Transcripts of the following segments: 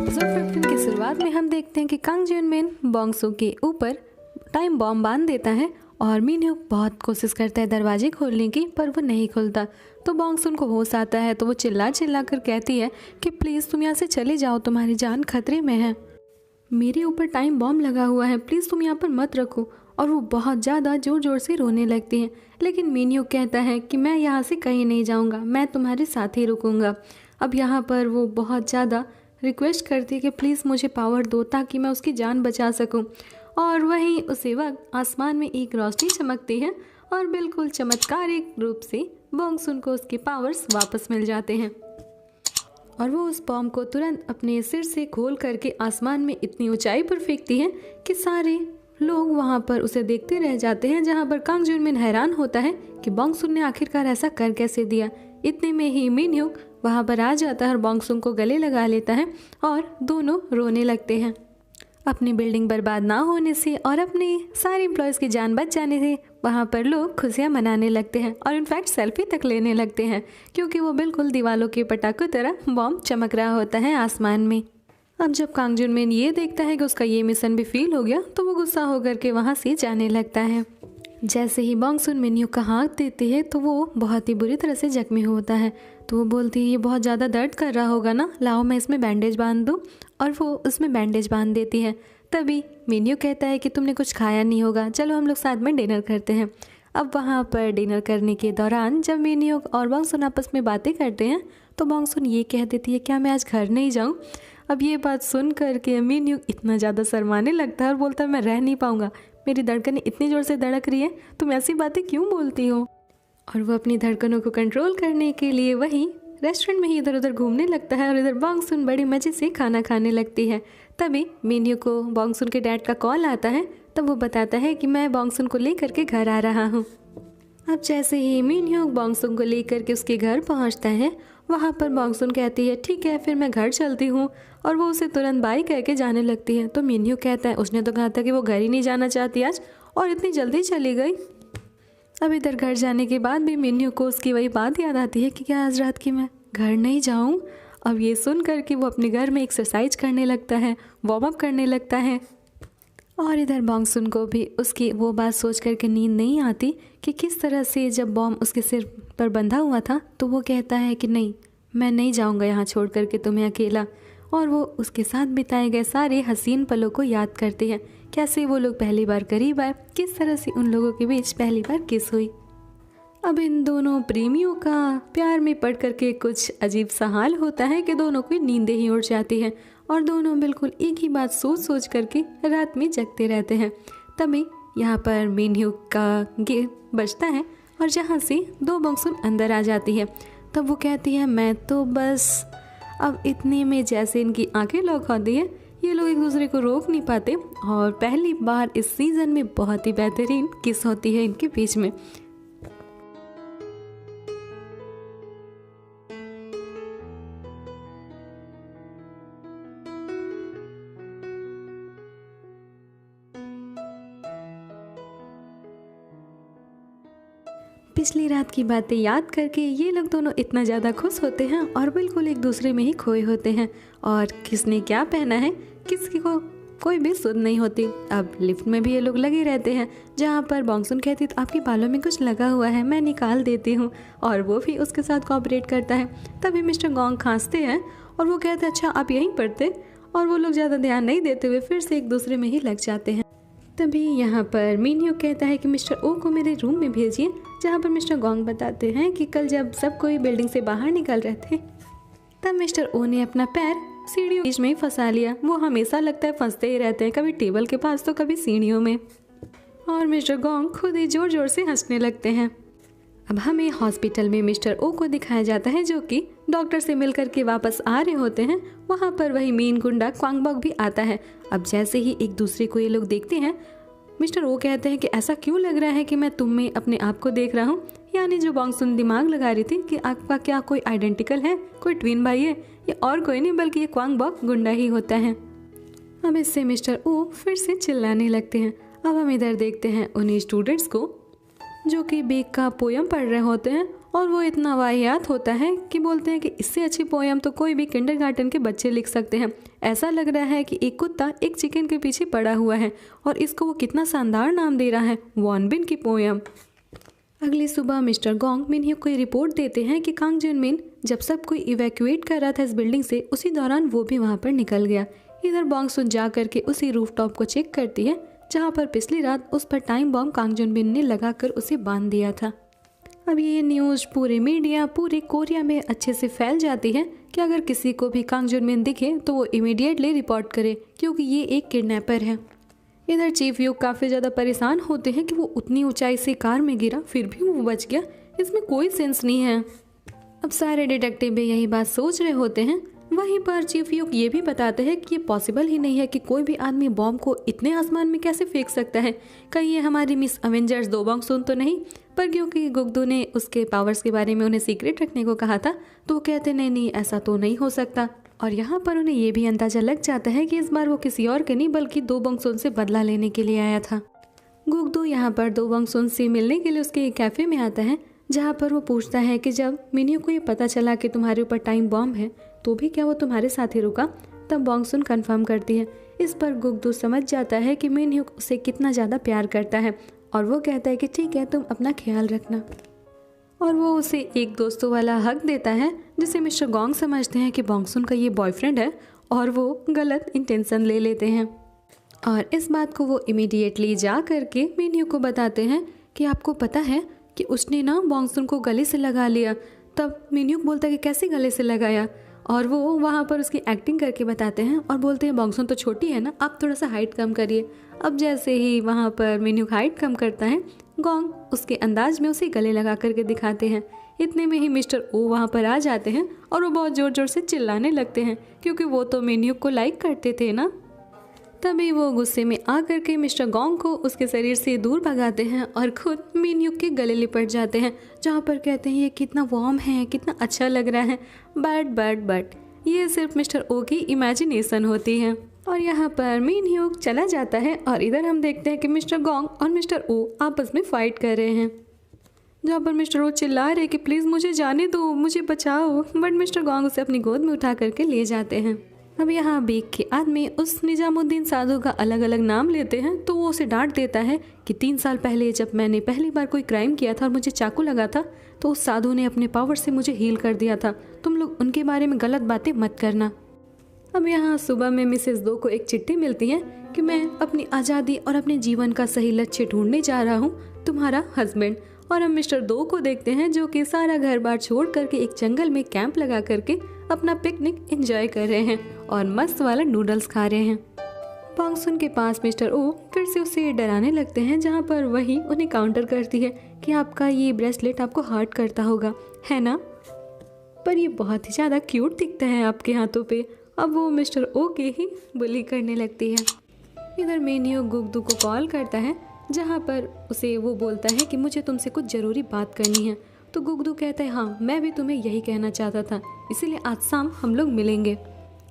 Episode 15 की शुरुआत में हम देखते हैं कि कांग जिनमिन बॉन्ग-सू के ऊपर टाइम बॉम्ब बांध देता है और मिन hyuk बहुत कोशिश करता है दरवाजे खोलने की, पर वो नहीं खुलता। तो बॉन्ग-सुन को होश आता है तो वो चिल्ला चिल्ला कर कहती है कि प्लीज़ तुम यहाँ से चले जाओ, तुम्हारी जान खतरे में है, मेरे ऊपर टाइम बॉम्ब लगा हुआ है, प्लीज़ तुम यहाँ पर मत रखो। और वो बहुत ज़्यादा ज़ोर ज़ोर से रोने लगती हैं। लेकिन मिन hyuk कहता है कि मैं यहाँ से कहीं नहीं जाऊँगा, मैं तुम्हारे साथ ही रुकूँगा। अब यहाँ पर वो बहुत ज़्यादा रिक्वेस्ट करती है कि प्लीज़ मुझे पावर दो ताकि मैं उसकी जान बचा सकूं। और वहीं उसी वक्त आसमान में एक रोशनी चमकती है और बिल्कुल चमत्कारिक रूप से बॉन्ग-सुन को उसके पावर्स वापस मिल जाते हैं और वो उस बॉम्ब को तुरंत अपने सिर से खोल करके आसमान में इतनी ऊंचाई पर फेंकती है कि सारे लोग वहाँ पर उसे देखते रह जाते हैं, जहाँ पर कांग जिनमिन हैरान होता है कि बॉन्ग-सुन ने आखिरकार ऐसा कर कैसे दिया। इतने में ही मिन hyuk वहाँ पर आ जाता है और बॉन्ग-सुन को गले लगा लेता है और दोनों रोने लगते हैं। अपनी बिल्डिंग बर्बाद ना होने से और अपने सारे एम्प्लॉयज़ की जान बच जाने से वहाँ पर लोग खुशियाँ मनाने लगते हैं और इनफैक्ट सेल्फी तक लेने लगते हैं, क्योंकि वो बिल्कुल दीवालों के पटाखों तरह बॉम्ब चमक रहा होता है आसमान में। अब जब कांग जिनमिन ये देखता है कि उसका ये मिशन भी फेल हो गया तो वो गुस्सा होकर के वहाँ से जाने लगता है। जैसे ही बॉन्ग-सुन मिन hyuk का हाथ देती है तो वो बहुत ही बुरी तरह से जख्मी होता है। तो वो बोलती है ये बहुत ज़्यादा दर्द कर रहा होगा ना, लाओ मैं इसमें बैंडेज बांध दूँ, और वो उसमें बैंडेज बांध देती है। तभी मिन hyuk कहता है कि तुमने कुछ खाया नहीं होगा, चलो हम लोग साथ में डिनर करते हैं। अब वहाँ पर डिनर करने के दौरान जब मिन hyuk और बॉन्ग-सुन आपस में बातें करते हैं तो बॉन्ग-सुन ये कह देती है क्या मैं आज घर नहीं जाऊँ। अब ये बात सुन करके मिन hyuk इतना ज़्यादा शर्माने लगता है और बोलता है मैं रह नहीं पाऊँगा, मेरी धड़कनें इतनी ज़ोर से धड़क रही है, तुम ऐसी बातें क्यों बोलती हो। और वो अपनी धड़कनों को कंट्रोल करने के लिए वहीं रेस्टोरेंट में ही इधर उधर घूमने लगता है और इधर बॉन्ग-सुन बड़ी मज़े से खाना खाने लगती है। तभी मिन hyuk को बॉन्ग-सुन के डैड का कॉल आता है, तब वो बताता है कि मैं बॉन्ग-सुन को लेकर के घर आ रहा हूँ। अब जैसे ही मिन hyuk बॉन्ग-सुन को लेकर के उसके घर पहुँचता है, वहाँ पर बॉन्ग-सुन कहती है ठीक है फिर मैं घर चलती हूँ, और वो उसे तुरंत बाय कह के जाने लगती है। तो मिन hyuk कहता है उसने तो कहा था कि वो घर ही नहीं जाना चाहती आज, और इतनी जल्दी चली गई। अब इधर घर जाने के बाद भी मिन hyuk को उसकी वही बात याद आती है कि क्या आज रात की मैं घर नहीं जाऊँ। अब ये सुन कर के वो अपने घर में एक्सरसाइज करने लगता है, वार्म अप करने लगता है। और इधर बॉन्ग-सुन को भी उसकी वो बात सोच कर के नींद नहीं आती कि किस तरह से जब बॉम्ब उसके सिर पर बंधा हुआ था तो वो कहता है कि नहीं मैं नहीं जाऊंगा यहाँ छोड़ कर के तुम्हें अकेला। और वो उसके साथ बिताए गए सारे हसीन पलों को याद करती है, कैसे वो लोग पहली बार करीब आए, किस तरह से उन लोगों के बीच पहली बार किस हुई। अब इन दोनों प्रेमियों का प्यार में पड़ करके कुछ अजीब सा हाल होता है कि दोनों की नींदें ही उड़ जाती हैं और दोनों बिल्कुल एक ही बात सोच सोच करके रात में जगते रहते हैं। तभी यहाँ पर मिन hyuk का गेट बजता है और जहाँ से दो बॉन्ग-सुन अंदर आ जाती है। तब वो कहती है मैं तो बस। अब इतने में जैसे इनकी आंखें लॉक होती है ये लोग एक दूसरे को रोक नहीं पाते और पहली बार इस सीज़न में बहुत ही बेहतरीन किस होती है इनके बीच में। पिछली रात की बातें याद करके ये लोग दोनों इतना ज़्यादा खुश होते हैं और बिल्कुल एक दूसरे में ही खोए होते हैं और किसने क्या पहना है किसी को कोई भी सुध नहीं होती। अब लिफ्ट में भी ये लोग लगे रहते हैं, जहाँ पर बॉन्ग-सुन कहती तो आपके बालों में कुछ लगा हुआ है मैं निकाल देती हूँ, और वो भी उसके साथ कोऑपरेट करता है। तभी मिस्टर गोंग खांसते हैं और वो कहते हैं अच्छा आप यहीं पढ़ते, और वो लोग ज़्यादा ध्यान नहीं देते हुए फिर से एक दूसरे में ही लग जाते हैं। तभी यहाँ पर मिन hyuk कहता है कि मिस्टर ओ को मेरे रूम में भेजिए, जहाँ पर मिस्टर गोंग बताते हैं कि कल जब सब कोई बिल्डिंग से बाहर निकल रहे थे तब मिस्टर ओ ने अपना पैर सीढ़ियों बीच में ही फंसा लिया। वो हमेशा लगता है फंसते ही रहते हैं, कभी टेबल के पास तो कभी सीढ़ियों में, और मिस्टर गोंग खुद ही जोर जोर से हंसने लगते हैं। अब हमें हॉस्पिटल में मिस्टर ओ को दिखाया जाता है जो कि डॉक्टर से मिलकर के वापस आ रहे होते हैं। वहाँ पर वही मीन गुंडा क्वांग बॉग भी आता है। अब जैसे ही एक दूसरे को ये लोग देखते हैं मिस्टर ओ कहते हैं कि ऐसा क्यों लग रहा है कि मैं तुम में अपने आप को देख रहा हूँ, यानी जो बॉन्ग-सुन दिमाग लगा रही थी कि आपका क्या कोई आइडेंटिकल है, कोई ट्विन भाई है, ये और कोई नहीं बल्कि ये क्वांग बॉग गुंडा ही होता है। अब इससे मिस्टर ओ फिर से चिल्लाने लगते हैं। अब हम इधर देखते हैं उन्हीं स्टूडेंट्स को जो कि बेक का पोयम पढ़ रहे होते हैं और वो इतना वाहियात होता है कि बोलते हैं कि इससे अच्छी पोयम तो कोई भी किंडरगार्टन के बच्चे लिख सकते हैं। ऐसा लग रहा है कि एक कुत्ता एक चिकन के पीछे पड़ा हुआ है और इसको वो कितना शानदार नाम दे रहा है, वॉन बिन की पोयम। अगली सुबह मिस्टर गोंग मिनह्यूक को रिपोर्ट देते हैं कि कांग जुनमिन जब सब कोई इवैक्यूएट कर रहा था इस बिल्डिंग से, उसी दौरान वो भी वहाँ पर निकल गया। इधर बॉन्गसुन जा करके उसी रूफटॉप को चेक करती है जहाँ पर पिछली रात उस पर टाइम बॉम्ब कांग जुनमिन ने लगाकर उसे बांध दिया था। अब ये न्यूज़ पूरे मीडिया, पूरे कोरिया में अच्छे से फैल जाती है कि अगर किसी को भी कांग जुनमिन दिखे तो वो इमीडिएटली रिपोर्ट करे, क्योंकि ये एक किडनैपर है। इधर चीफ यूक काफ़ी ज़्यादा परेशान होते हैं कि वो उतनी ऊंचाई से कार में गिरा फिर भी वो बच गया, इसमें कोई सेंस नहीं है। अब सारे डिटेक्टिव भी यही बात सोच रहे होते हैं। वहीं पर चीफ यूक ये भी बताते हैं कि ये पॉसिबल ही नहीं है कि कोई भी आदमी बॉम्ब को इतने आसमान में कैसे फेंक सकता है, कहीं ये हमारी मिस अवेंजर्स दो बॉन्गसुन तो नहीं। पर क्योंकि गुगदू ने उसके पावर्स के बारे में उन्हें सीक्रेट रखने को कहा था तो वो कहते नहीं ऐसा तो नहीं हो सकता। और यहाँ पर उन्हें ये भी अंदाजा लग जाता है कि इस बार वो किसी और के नहीं बल्कि दो बॉन्गसुन से बदला लेने के लिए आया था। गुगदू यहाँ पर दो बॉन्गसुन से मिलने के लिए उसके कैफ़े में आता है, जहाँ पर वो पूछता है कि जब मिन्ह्यूक को ये पता चला कि तुम्हारे ऊपर टाइम बॉम्ब है तो भी क्या वो तुम्हारे साथ ही रुका। तब बॉन्गसुन कंफर्म करती है। इस पर गुगदू समझ जाता है कि मिन्ह्यूक उसे कितना ज़्यादा प्यार करता है और वो कहता है कि ठीक है तुम अपना ख्याल रखना। और वो उसे एक दोस्तों वाला हक देता है जिसे मिस्टर गोंग समझते हैं कि बॉन्गसुन का ये बॉयफ्रेंड है और वो गलत इंटेंशन ले लेते हैं। और इस बात को वो इमीडिएटली जा करके मिन्ह्यूक को बताते हैं कि आपको पता है कि उसने ना बॉन्गसुन को गले से लगा लिया। तब मिन्ह्यूक बोलता है कि कैसे गले से लगाया, और वो वहाँ पर उसकी एक्टिंग करके बताते हैं और बोलते हैं बॉन्गसुन तो छोटी है ना, आप थोड़ा सा हाइट कम करिए। अब जैसे ही वहाँ पर मिन्ह्यूक हाइट कम करता है, गोंग उसके अंदाज में उसे गले लगा करके दिखाते हैं। इतने में ही मिस्टर ओ वहाँ पर आ जाते हैं और वो बहुत ज़ोर ज़ोर से चिल्लाने लगते हैं क्योंकि वो तो मिन्ह्यूक को लाइक करते थे ना। तभी वो गुस्से में आ करके मिस्टर गोंग को उसके शरीर से दूर भगाते हैं और खुद मिन्ह्यूक के गले लिपट जाते हैं, जहाँ पर कहते हैं ये कितना वार्म है, कितना अच्छा लग रहा है। बट ये सिर्फ मिस्टर ओ की इमेजिनेशन होती है। और यहाँ पर मिन्ह्यूक चला जाता है और इधर हम देखते हैं कि मिस्टर गोंग और मिस्टर ओ आपस में फाइट कर रहे हैं, जहाँ पर मिस्टर ओ चिल्ला रहे कि प्लीज़ मुझे जाने दो, मुझे बचाओ। बट मिस्टर गोंग उसे अपनी गोद में उठा करके ले जाते हैं। अब यहाँ बेक के आदमी उस निजामुद्दीन साधु का अलग अलग नाम लेते हैं तो वो उसे डांट देता है कि 3 साल पहले जब मैंने पहली बार कोई क्राइम किया था और मुझे चाकू लगा था तो उस साधु ने अपने पावर से मुझे हील कर दिया था। तुम लोग उनके बारे में गलत बातें मत करना। अब यहाँ सुबह में मिसेस दो को एक चिट्ठी मिलती है कि मैं अपनी आज़ादी और अपने जीवन का सही लक्ष्य ढूंढने जा रहा हूँ, तुम्हारा हस्बैंड। और हम मिस्टर दो को देखते हैं जो कि सारा घर बार छोड़ करके एक जंगल में कैंप लगा करके अपना पिकनिक एंजॉय कर रहे हैं और मस्त वाला नूडल्स खा रहे हैं। बॉन्गसुन के पास मिस्टर ओ फिर से उसे डराने लगते हैं, जहाँ पर वही उन्हें काउंटर करती है कि आपका ये ब्रेसलेट आपको हर्ट करता होगा, है ना? पर ये बहुत ही ज़्यादा क्यूट दिखता है आपके हाथों पे। अब वो मिस्टर ओ के ही बुली करने लगती है। इधर मिन्ह्यूक गुगदू को कॉल करता है, जहाँ पर उसे वो बोलता है कि मुझे तुमसे कुछ ज़रूरी बात करनी है। तो गुगदू कहता है हाँ मैं भी तुम्हें यही कहना चाहता था, इसीलिए आज शाम हम लोग मिलेंगे।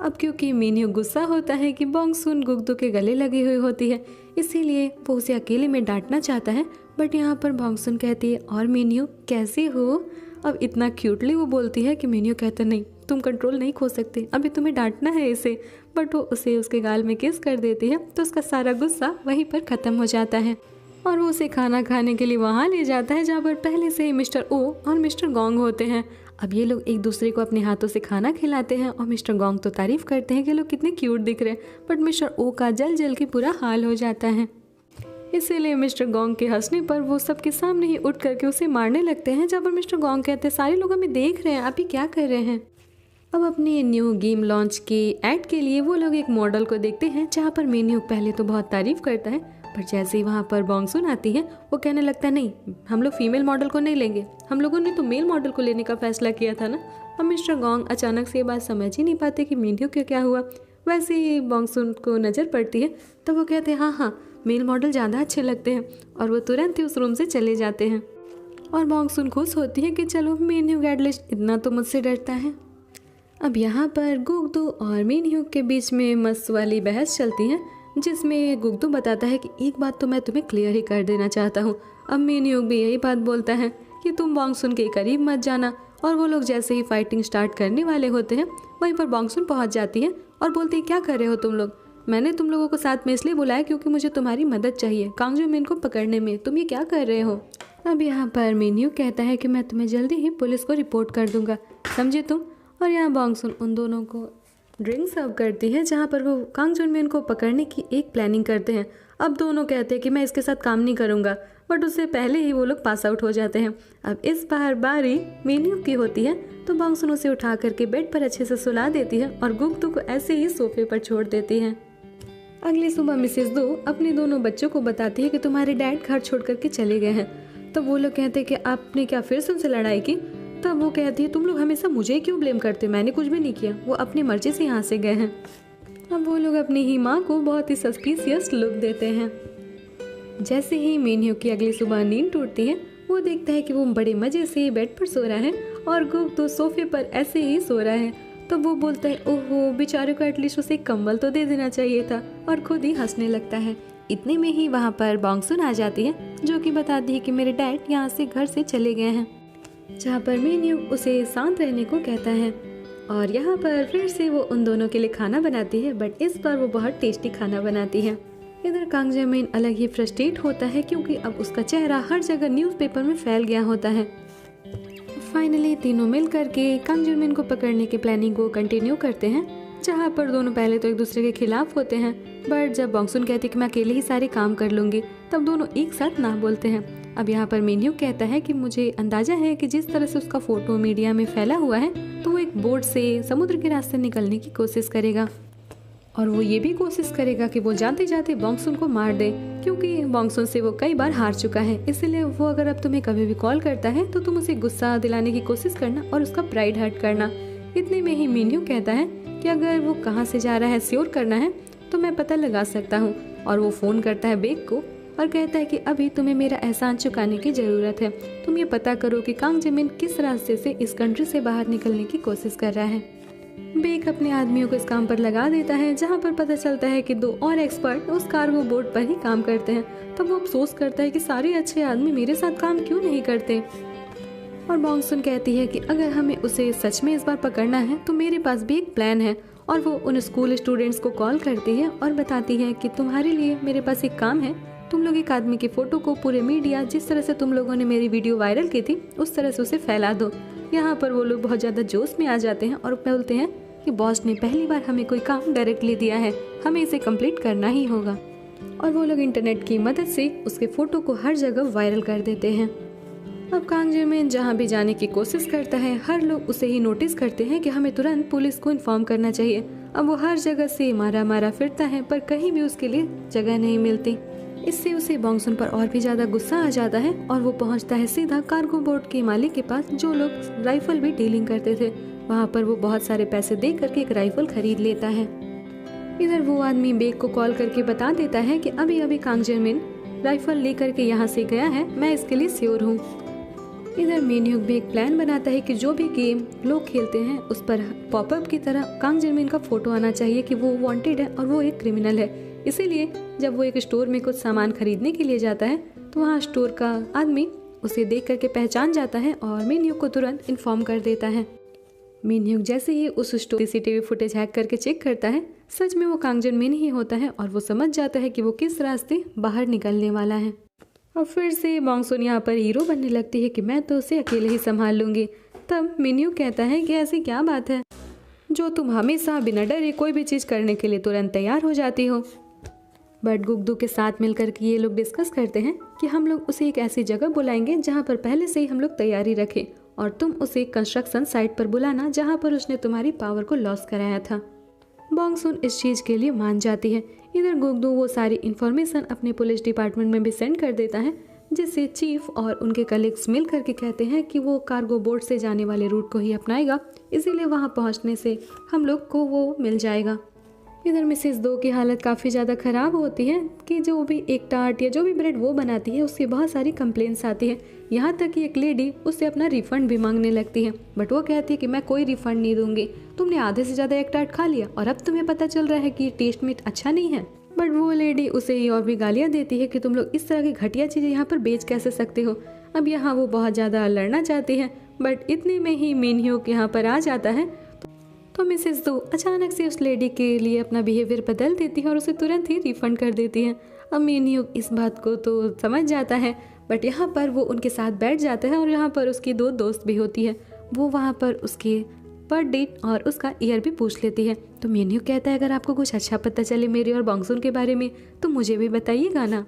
अब क्योंकि मिन्ह्यूक गुस्सा होता है कि बॉन्गसुन गुगदू के गले लगी हुई होती है, इसीलिए वो उसे अकेले में डांटना चाहता है। बट यहाँ पर बॉन्गसुन कहती है और मिन्ह्यूक कैसे हो। अब इतना क्यूटली वो बोलती है कि मिन्ह्यूक कहता नहीं तुम कंट्रोल नहीं खो सकते, अभी तुम्हें डांटना है इसे। बट वो उसे उसके गाल में किस कर देती है तो उसका सारा गुस्सा वहीं पर ख़त्म हो जाता है और वो उसे खाना खाने के लिए वहाँ ले जाता है, जहाँ पर पहले से ही मिस्टर ओ और मिस्टर गोंग होते हैं। अब ये लोग एक दूसरे को अपने हाथों से खाना खिलाते हैं और मिस्टर गोंग तो तारीफ़ करते हैं कि लोग कितने क्यूट दिख रहे हैं। बट मिस्टर ओ का जल जल के बुरा हाल हो जाता है, इसीलिए मिस्टर गोंग के हंसने पर वो सबके सामने ही उठ करके उसे मारने लगते हैं। जब पर मिस्टर गोंग कहते हैं सारे लोग हमें देख रहे हैं, आप ही क्या कर रहे हैं। अब अपने न्यू गेम लॉन्च के ऐड के लिए वो लोग एक मॉडल को देखते हैं, जहाँ पर मिन्ह्यूक पहले तो बहुत तारीफ़ करता है, पर जैसे ही वहाँ पर बॉन्गसुन आती है वो कहने लगता है नहीं हम लोग फीमेल मॉडल को नहीं लेंगे, हम लोगों ने तो मेल मॉडल को लेने का फैसला किया था ना। अब मिस्टर गोंग अचानक से ये बात समझ ही नहीं पाते कि मिन्ह्यूक को क्या हुआ। वैसे ही बॉन्गसुन को नज़र पड़ती है तो वो कहते हैं हाँ मेल मॉडल ज़्यादा अच्छे लगते हैं, और वो तुरंत ही उस रूम से चले जाते हैं। और बॉन्गसुन खुश होती है कि चलो मिन्ह्यूक एटलीस्ट इतना तो मुझसे डरता है। अब यहाँ पर गुगदू और मिन्ह्यूक के बीच में मस्त वाली बहस चलती है, जिसमें गुगदू बताता है कि एक बात तो मैं तुम्हें क्लियर ही कर देना चाहता हूँ, अब मीन्यूक भी यही बात बोलता है कि तुम बॉन्गसुन के करीब मत जाना। और वो लोग जैसे ही फाइटिंग स्टार्ट करने वाले होते हैं वहीं पर बॉन्गसुन पहुंच जाती है और बोलती है क्या कर रहे हो तुम लोग, मैंने तुम लोगों को साथ में इसलिए बुलाया क्योंकि मुझे तुम्हारी मदद चाहिए कांग जिनमिन को पकड़ने में, तुम ये क्या कर रहे हो। अब यहाँ पर मीन्यूक कहता है कि मैं तुम्हें जल्दी ही पुलिस को रिपोर्ट कर दूंगा, समझे तुम। और यहाँ बॉन्गसुन उन दोनों को ड्रिंक सर्व करती है जहाँ पर वो कांग जुनमिन को पकड़ने की एक प्लानिंग करते हैं। अब दोनों कहते हैं कि मैं इसके साथ काम नहीं करूँगा, बट उससे पहले ही वो लोग पास आउट हो जाते हैं। अब इस बार बारी मीन्यूक की होती है तो बॉन्गसुन उसे उठा करके बेड पर अच्छे से सुला देती है और गुप्तू को ऐसे ही सोफे पर छोड़ देती है। अगली सुबह मिसेस दो अपने दोनों बच्चों को बताती है कि तुम्हारे डैड घर छोड़ करके चले गए हैं। तो वो लोग कहते हैं कि आपने क्या फिर से उनसे लड़ाई की। तब वो कहती है तुम लोग हमेशा मुझे क्यों ब्लेम करते, मैंने कुछ भी नहीं किया, वो अपनी मर्जी से यहाँ से गए हैं। अब वो लोग अपनी ही माँ को बहुत ही सस्पिशियस लुक देते हैं। जैसे ही मीन्यूक की अगली सुबह नींद टूटती है वो देखता है कि वो बड़े मजे से बेड पर सो रहा है और गुप्तू सोफे पर ऐसे ही सो रहा है। तो वो बोलता है ओहो बेचारे को एटलीस्ट उसे कंबल तो दे देना चाहिए था, और खुद ही हंसने लगता है। इतने में ही वहाँ पर बॉन्गसुन आ जाती है जो कि बताती है कि मेरे डैड यहाँ से घर से चले गए हैं, जहाँ पर मीन्यूक उसे शांत रहने को कहता है। और यहाँ पर फिर से वो उन दोनों के लिए खाना बनाती है, बट इस बार वो बहुत टेस्टी खाना बनाती है। इधर कांग जिनमिन अलग ही फ्रस्ट्रेट होता है क्योंकि अब उसका चेहरा हर जगह न्यूज़पेपर में फैल गया होता है। फाइनली तीनों मिल करके कांग जिनमिन को पकड़ने की प्लानिंग को कंटिन्यू करते हैं, जहाँ पर दोनों पहले तो एक दूसरे के खिलाफ होते हैं, बट जब बॉन्गसुन कहती है कि मैं अकेले ही सारे काम कर लूँगी तब दोनों एक साथ ना बोलते हैं। अब यहाँ पर मीन्यूक कहता है कि मुझे अंदाजा है कि जिस तरह से उसका फोटो मीडिया में फैला हुआ है तो वो एक बोट से समुद्र के रास्ते निकलने की कोशिश करेगा, और वो ये भी कोशिश करेगा कि वो जाते जाते बॉन्गसुन को मार दे, क्योंकि बॉन्गसुन से वो कई बार हार चुका है। इसलिए वो अगर अब तुम्हें कभी भी कॉल करता है तो तुम उसे गुस्सा दिलाने की कोशिश करना और उसका प्राइड हर्ट करना। इतने में ही मीन्यूक कहता है कि अगर वो कहाँ से जा रहा है श्योर करना है तो मैं पता लगा सकता हूँ। और वो फ़ोन करता है बेक को और कहता है कि अभी तुम्हें मेरा एहसान चुकाने की ज़रूरत है, तुम ये पता करो कि कांग जिनमिन किस रास्ते से इस कंट्री से बाहर निकलने की कोशिश कर रहा है। बेक अपने आदमियों को इस काम पर लगा देता है, जहाँ पर पता चलता है कि दो और एक्सपर्ट उस कार्गो बोट पर ही काम करते हैं। तब वो अफसोस करता है कि सारे अच्छे आदमी मेरे साथ काम क्यों नहीं करते। और बॉन्गसुन कहती है कि अगर हमें उसे सच में इस बार पकड़ना है तो मेरे पास भी एक प्लान है। और वो उन स्कूल स्टूडेंट्स को कॉल करती है और बताती है कि तुम्हारे लिए मेरे पास एक काम है, तुम लोग एक आदमी की फोटो को पूरे मीडिया जिस तरह से तुम लोगों ने मेरी वीडियो वायरल की थी उस तरह से उसे फैला दो। यहाँ पर वो लोग बहुत ज़्यादा जोश में आ जाते हैं और बोलते हैं कि बॉस ने पहली बार हमें कोई काम डायरेक्टली दिया है, हमें इसे कंप्लीट करना ही होगा। और वो लोग इंटरनेट की मदद से उसके फ़ोटो को हर जगह वायरल कर देते हैं। अब कांग जिनमिन जहाँ भी जाने की कोशिश करता है हर लोग उसे ही नोटिस करते हैं कि हमें तुरंत पुलिस को इन्फॉर्म करना चाहिए। अब वो हर जगह से मारा मारा फिरता है पर कहीं भी उसके लिए जगह नहीं मिलती। इससे उसे बॉन्गसुन पर और भी ज़्यादा गुस्सा आ जाता है और वो पहुंचता है सीधा कार्गो बोट के मालिक के पास जो लोग राइफल भी डीलिंग करते थे। वहाँ पर वो बहुत सारे पैसे दे करके एक राइफल खरीद लेता है। इधर वो आदमी बेक को कॉल करके बता देता है कि अभी अभी कांग जिनमिन राइफल लेकर के यहाँ से गया है, मैं इसके लिए श्योर हूँ। इधर मीन्यूक भी एक प्लान बनाता है कि जो भी गेम लोग खेलते हैं उस पर पॉपअप की तरह कांग जिनमिन का फोटो आना चाहिए कि वो वांटेड है और वो एक क्रिमिनल है। इसीलिए जब वो एक स्टोर में कुछ सामान खरीदने के लिए जाता है तो वहाँ स्टोर का आदमी उसे देख करके पहचान जाता है और मीन्यूक को तुरंत इन्फॉर्म कर देता है। मीन्यूक जैसे ही उस स्टोर सीसीटीवी फुटेज हैक करके चेक करता है सच में वो कांग जिनमिन ही होता है और वो समझ जाता है कि वो किस रास्ते बाहर निकलने वाला है। और फिर से बॉन्गसुन यहाँ पर हीरो बनने लगती है कि मैं तो उसे अकेले ही संभाल लूँगी। तब मीन्यूक कहता है कि ऐसी क्या बात है जो तुम हमेशा बिना डरे कोई भी चीज़ करने के लिए तुरंत तैयार हो जाती हो। बट गुग्दू के साथ मिलकर के ये लोग डिस्कस करते हैं कि हम लोग उसे एक ऐसी जगह बुलाएंगे जहाँ पर पहले से ही हम लोग तैयारी रखें और तुम उसे कंस्ट्रक्शन साइट पर बुलाना जहाँ पर उसने तुम्हारी पावर को लॉस कराया था। बॉन्गसुन इस चीज़ के लिए मान जाती है। इधर गुग्दू वो सारी इन्फॉर्मेशन अपने पुलिस डिपार्टमेंट में भी सेंड कर देता है, जिससे चीफ और उनके कलीग्स मिल करके कहते हैं कि वो कार्गो बोट से जाने वाले रूट को ही अपनाएगा, इसीलिए वहाँ पहुँचने से हम लोग को वो मिल जाएगा। इधर मिसेस दो की हालत काफ़ी ज़्यादा ख़राब होती है कि जो भी एक टार्ट या जो भी ब्रेड वो बनाती है उससे बहुत सारी कंप्लेंट्स आती है। यहाँ तक कि एक लेडी उससे अपना रिफ़ंड भी मांगने लगती है, बट वो कहती है कि मैं कोई रिफ़ंड नहीं दूंगी, तुमने आधे से ज़्यादा एक टार्ट खा लिया और अब तुम्हें पता चल रहा है कि ये टेस्ट में अच्छा नहीं है। बट वो लेडी उसे ही और भी गालियाँ देती है कि तुम लोग इस तरह की घटिया चीज़ें यहाँ पर बेच कैसे सकते हो। अब यहाँ वो बहुत ज़्यादा लड़ना चाहती है, बट इतने में ही मिन ह्यूक यहाँ पर आ जाता है। तो मिसेस दो अचानक से उस लेडी के लिए अपना बिहेवियर बदल देती है और उसे तुरंत ही रिफंड कर देती है। अब मिन ह्यूक इस बात को तो समझ जाता है, बट यहाँ पर वो उनके साथ बैठ जाता है और यहाँ पर उसकी 2 दोस्त भी होती है। वो वहाँ पर उसके बर्थडे और उसका ईयर भी पूछ लेती है। तो मिन ह्यूक कहता है अगर आपको कुछ अच्छा पता चले मेरे और बॉन्गसुन के बारे में तो मुझे भी बताइएगा ना।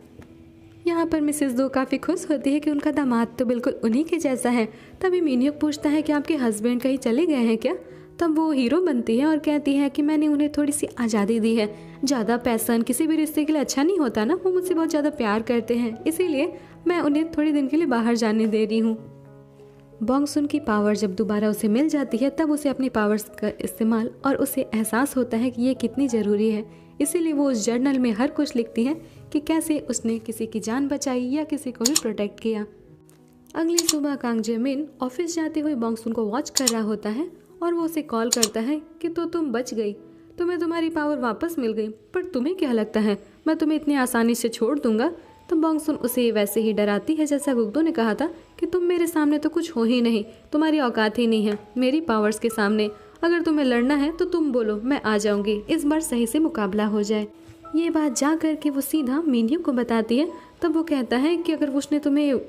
यहाँ पर मिसेस दो काफ़ी खुश होती है कि उनका दामाद तो बिल्कुल उन्हीं के जैसा है। तभी मिन ह्यूक पूछता है कि आपके हस्बैंड कहीं चले गए हैं क्या। तब वो हीरो बनती है और कहती है कि मैंने उन्हें थोड़ी सी आज़ादी दी है। ज़्यादा पैसन किसी भी रिश्ते के लिए अच्छा नहीं होता ना, वो मुझसे बहुत ज़्यादा प्यार करते हैं, इसीलिए मैं उन्हें थोड़ी दिन के लिए बाहर जाने दे रही हूँ। बॉन्गसुन की पावर जब दोबारा उसे मिल जाती है तब उसे अपनी पावर्स का इस्तेमाल और उसे एहसास होता है कि ये कितनी ज़रूरी है। इसीलिए वो उस जर्नल में हर कुछ लिखती है कि कैसे उसने किसी की जान बचाई या किसी को भी प्रोटेक्ट किया। अगली सुबह कांग जे-मिन ऑफिस जाते हुए बॉन्गसुन को वॉच कर रहा होता है और वो उसे कॉल करता है कि तो तुम बच गई, तुम्हें तुम्हारी पावर वापस मिल गई, पर तुम्हें क्या लगता है मैं तुम्हें इतनी आसानी से छोड़ दूंगा। तो बॉन्गसुन उसे वैसे ही डराती है जैसा गुग्दो ने कहा था कि तुम मेरे सामने तो कुछ हो ही नहीं, तुम्हारी औकात ही नहीं है मेरी पावर्स के सामने। अगर तुम्हें लड़ना है तो तुम बोलो, मैं आ जाऊंगी, इस बार सही से मुकाबला हो जाए। ये बात जा करके वो सीधा मिन ह्यूक को बताती है। तब वो कहता है कि अगर उसने तुम्हें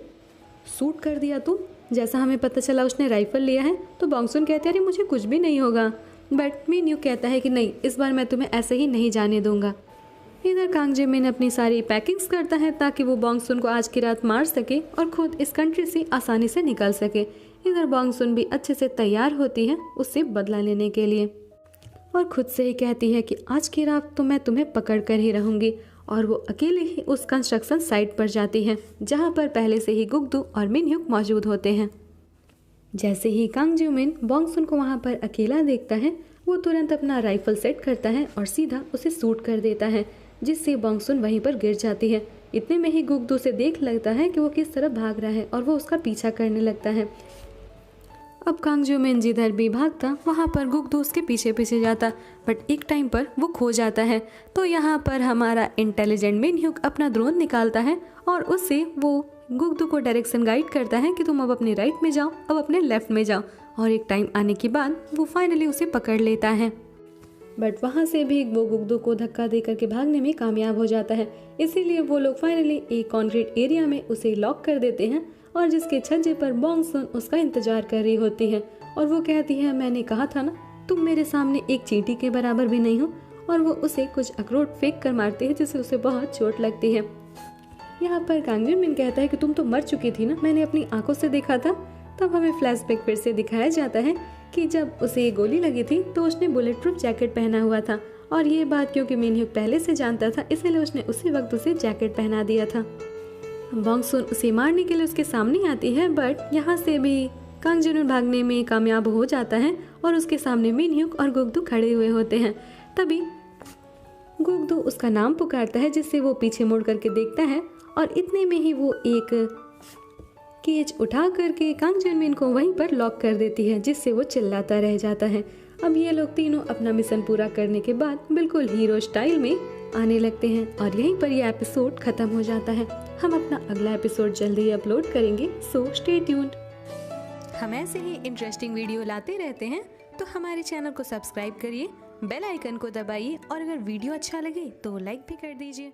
सूट कर दिया तो जैसा हमें पता चला उसने राइफल लिया है। तो बॉन्गसुन कहते हैं अरे मुझे कुछ भी नहीं होगा, बट मिन ह्यूक कहता है कि नहीं, इस बार मैं तुम्हें ऐसे ही नहीं जाने दूंगा। इधर कांग जे-मिन अपनी सारी पैकिंग्स करता है ताकि वो बॉन्गसुन को आज की रात मार सके और खुद इस कंट्री से आसानी से निकल सके। इधर बॉन्गसुन भी अच्छे से तैयार होती है उससे बदला लेने के लिए और खुद से ही कहती है कि आज की रात तो मैं तुम्हें पकड़ कर ही रहूँगी। और वो अकेले ही उस कंस्ट्रक्शन साइट पर जाती है जहाँ पर पहले से ही गुग्दू और मिन ह्यूक मौजूद होते हैं। जैसे ही कांग जे-मिन बॉन्गसुन को वहाँ पर अकेला देखता है वो तुरंत अपना राइफल सेट करता है और सीधा उसे शूट कर देता है, जिससे बॉन्गसुन वहीं पर गिर जाती है। इतने में ही गुग्दू से देख लगता है कि वो किस तरफ भाग रहा है और वो उसका पीछा करने लगता है। अब कांग जे-मिन जिधर भी भागता वहाँ पर गुग्दू उसके पीछे पीछे जाता, बट एक टाइम पर वो खो जाता है। तो यहाँ पर हमारा इंटेलिजेंट मिन ह्यूक अपना ड्रोन निकालता है और उससे वो गुग्दू को डायरेक्शन गाइड करता है कि तुम अब अपने राइट में जाओ, अब अपने लेफ्ट में जाओ। और एक टाइम आने के बाद वो फाइनली उसे पकड़ लेता है, बट वहाँ से भी वो गुग्दू को धक्का दे करके भागने में कामयाब हो जाता है। इसीलिए वो लोग फाइनली एक कॉन्क्रीट एरिया में उसे लॉक कर देते हैं और जिसके छज्जे पर बॉन्गसुन उसका इंतजार कर रही होती है। और वो कहती है मैंने कहा था ना, तुम मेरे सामने एक चींटी के बराबर भी नहीं हो। और वो उसे कुछ अखरोट फेंक कर मारती है जिससे उसे बहुत चोट लगती है। यहाँ पर कांग जे-मिन कहता है कि तुम तो मर चुकी थी ना, मैंने अपनी आंखों से देखा था। तब हमें फ्लैशबैक फिर से दिखाया जाता है कि जब उसे गोली लगी थी तो उसने बुलेट प्रूफ जैकेट पहना हुआ था और ये बात क्योंकि मिन ह्यूक पहले से जानता था इसलिए उसने उसी वक्त उसे जैकेट पहना दिया था। बॉन्गसुन उसे मारने के लिए उसके सामने आती है, बट यहाँ से भी कांग जे-मिन भागने में कामयाब हो जाता है और उसके सामने मिन ह्यूक और गुग्दू खड़े हुए होते हैं। तभी गुग्दू उसका नाम पुकारता है जिससे वो पीछे मुड़ करके देखता है और इतने में ही वो एक केज उठा करके कांग जे-मिन को वहीं पर लॉक कर देती है, जिससे वो चिल्लाता रह जाता है। अब ये लोग तीनों अपना मिशन पूरा करने के बाद बिल्कुल हीरो स्टाइल में आने लगते हैं और यहीं पर ये एपिसोड खत्म हो जाता है। हम अपना अगला एपिसोड जल्दी ही अपलोड करेंगे, सो स्टे ट्यून्ड। हम ऐसे ही इंटरेस्टिंग वीडियो लाते रहते हैं, तो हमारे चैनल को सब्सक्राइब करिए, बेल आइकन को दबाइए और अगर वीडियो अच्छा लगे तो लाइक भी कर दीजिए।